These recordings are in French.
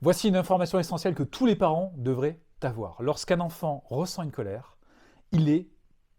Voici une information essentielle que tous les parents devraient avoir. Lorsqu'un enfant ressent une colère, il est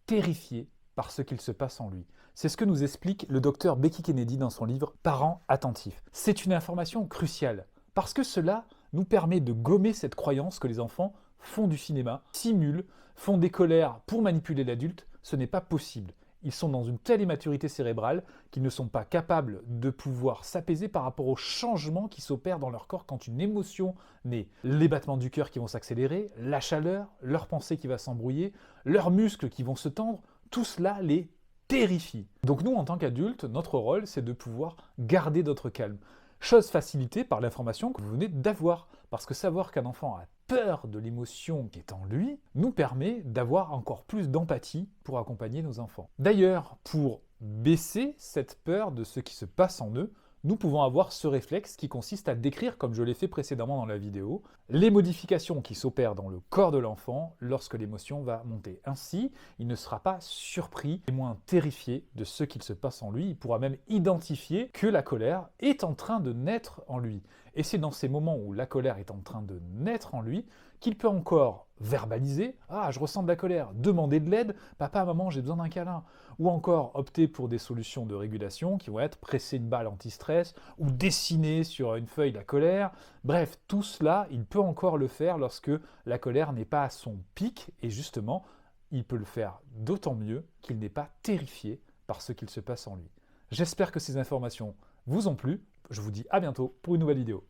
terrifié par ce qu'il se passe en lui. C'est ce que nous explique le docteur Becky Kennedy dans son livre Parents attentifs. C'est une information cruciale parce que cela nous permet de gommer cette croyance que les enfants font du cinéma, simulent, font des colères pour manipuler l'adulte. Ce n'est pas possible. Ils sont dans une telle immaturité cérébrale qu'ils ne sont pas capables de pouvoir s'apaiser par rapport aux changements qui s'opèrent dans leur corps quand une émotion naît. Les battements du cœur qui vont s'accélérer, la chaleur, leur pensée qui va s'embrouiller, leurs muscles qui vont se tendre, tout cela les terrifie. Donc nous, en tant qu'adultes, notre rôle, c'est de pouvoir garder notre calme. Chose facilitée par l'information que vous venez d'avoir. Parce que savoir qu'un enfant a peur de l'émotion qui est en lui nous permet d'avoir encore plus d'empathie pour accompagner nos enfants. D'ailleurs, pour baisser cette peur de ce qui se passe en eux, nous pouvons avoir ce réflexe qui consiste à décrire, comme je l'ai fait précédemment dans la vidéo, les modifications qui s'opèrent dans le corps de l'enfant lorsque l'émotion va monter. Ainsi, il ne sera pas surpris et moins terrifié de ce qu'il se passe en lui. Il pourra même identifier que la colère est en train de naître en lui. Et c'est dans ces moments où la colère est en train de naître en lui qu'il peut encore verbaliser « Ah, je ressens de la colère », demander de l'aide « Papa, maman, j'ai besoin d'un câlin », ou encore opter pour des solutions de régulation qui vont être presser une balle anti-stress ou dessiner sur une feuille la colère. Bref, tout cela, il peut encore le faire lorsque la colère n'est pas à son pic et justement, il peut le faire d'autant mieux qu'il n'est pas terrifié par ce qu'il se passe en lui. J'espère que ces informations vous ont plu. Je vous dis à bientôt pour une nouvelle vidéo.